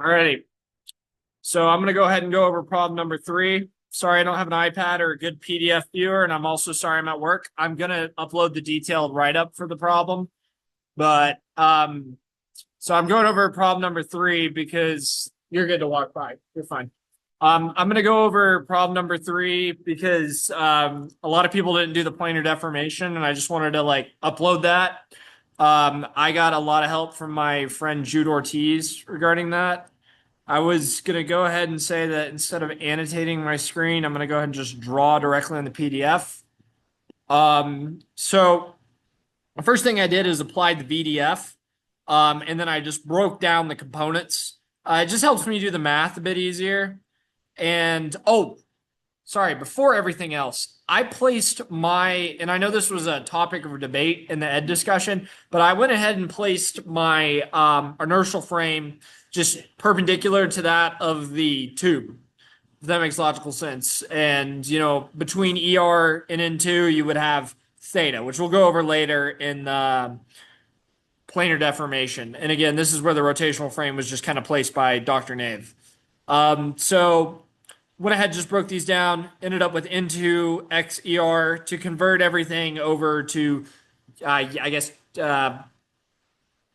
Alrighty. So I'm going to go ahead and go over problem number 3. Sorry, I don't have an iPad or a good PDF viewer, and I'm also sorry I'm at work. I'm going to upload the detailed write-up for the problem. So I'm going over problem number 3 because you're good to walk by. You're fine. I'm going to go over problem number 3 because a lot of people didn't do the planar deformation, and I just wanted to upload that. I got a lot of help from my friend Jude Ortiz regarding that. I was going to go ahead and say that instead of annotating my screen, I'm going to go ahead and just draw directly on the PDF. So the first thing I did is applied the VDF, and then I just broke down the components. It just helps me do the math a bit easier. And sorry, before everything else, I placed and I know this was a topic of debate in the ed discussion, but I went ahead and placed my inertial frame just perpendicular to that of the tube. If that makes logical sense. And, between ER and N2, you would have theta, which we'll go over later in planar deformation. And again, this is where the rotational frame was just kind of placed by Dr. Nave. So went ahead, just broke these down, ended up with N2 XER to convert everything over to,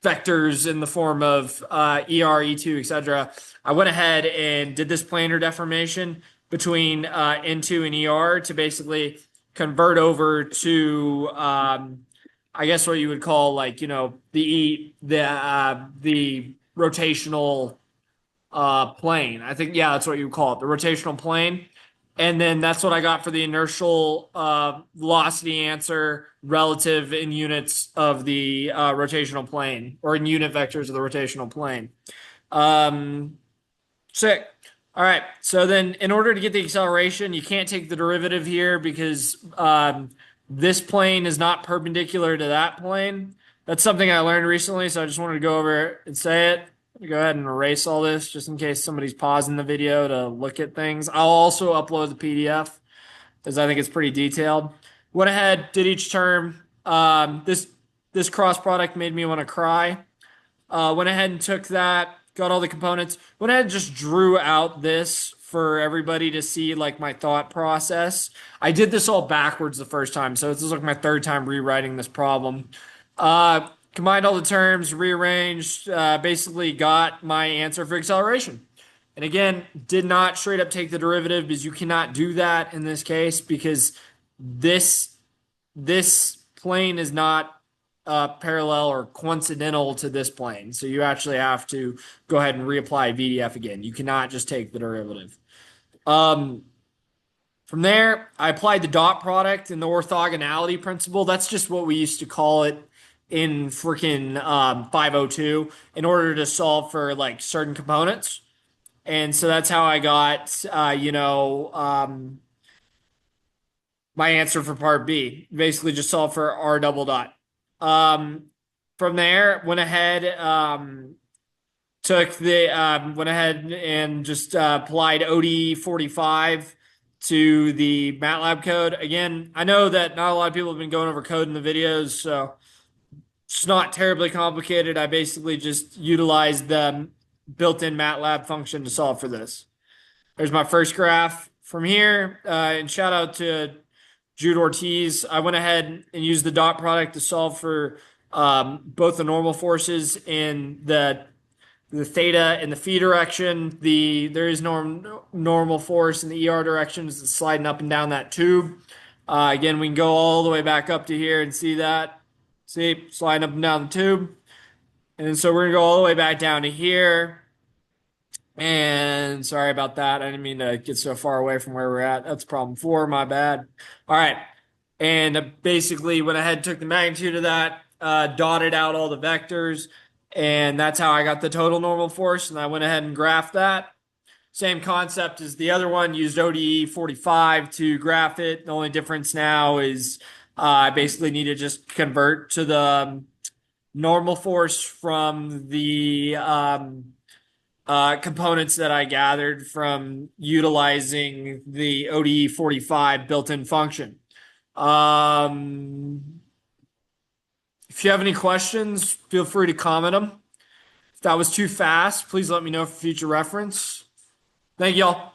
vectors in the form of ER, E2, etc. I went ahead and did this planar deformation between N2 and ER to basically convert over to, what you would call the rotational plane. I think, yeah, that's what you would call it, the rotational plane. And then that's what I got for the inertial velocity answer relative in units of the rotational plane, or in unit vectors of the rotational plane. Sick. All right. So then in order to get the acceleration, you can't take the derivative here because this plane is not perpendicular to that plane. That's something I learned recently, so I just wanted to go over it and say it. Go ahead and erase all this just in case somebody's pausing the video to look at things. I'll also upload the PDF because I think it's pretty detailed. Went ahead, did each term. This cross product made me want to cry. Went ahead and took that, got all the components. Went ahead and just drew out this for everybody to see my thought process. I did this all backwards the first time, so this is my third time rewriting this problem. Combined all the terms, rearranged, basically got my answer for acceleration. And again, did not straight up take the derivative because you cannot do that in this case because this plane is not parallel or coincidental to this plane. So you actually have to go ahead and reapply VDF again. You cannot just take the derivative. From there, I applied the dot product and the orthogonality principle. That's just what we used to call it in freaking 502 in order to solve for certain components. And so that's how I got, my answer for part B. Basically just solve for R double dot. From there, went ahead, went ahead and just applied ODE 45 to the MATLAB code. Again, I know that not a lot of people have been going over code in the videos, so it's not terribly complicated. I basically just utilized the built-in MATLAB function to solve for this. There's my first graph from here. And shout out to Jude Ortiz. I went ahead and used the dot product to solve for both the normal forces in the theta in the phi direction. There is no normal force in the ER direction. It's sliding up and down that tube. Again, we can go all the way back up to here and see that. See, sliding up and down the tube. And so we're going to go all the way back down to here. And sorry about that. I didn't mean to get so far away from where we're at. That's problem 4, my bad. All right. And basically went ahead and took the magnitude of that, dotted out all the vectors, and that's how I got the total normal force. And I went ahead and graphed that. Same concept as the other one, used ODE 45 to graph it. The only difference now is I basically need to just convert to the normal force from the components that I gathered from utilizing the ODE 45 built-in function. If you have any questions, feel free to comment them. If that was too fast, please let me know for future reference. Thank y'all.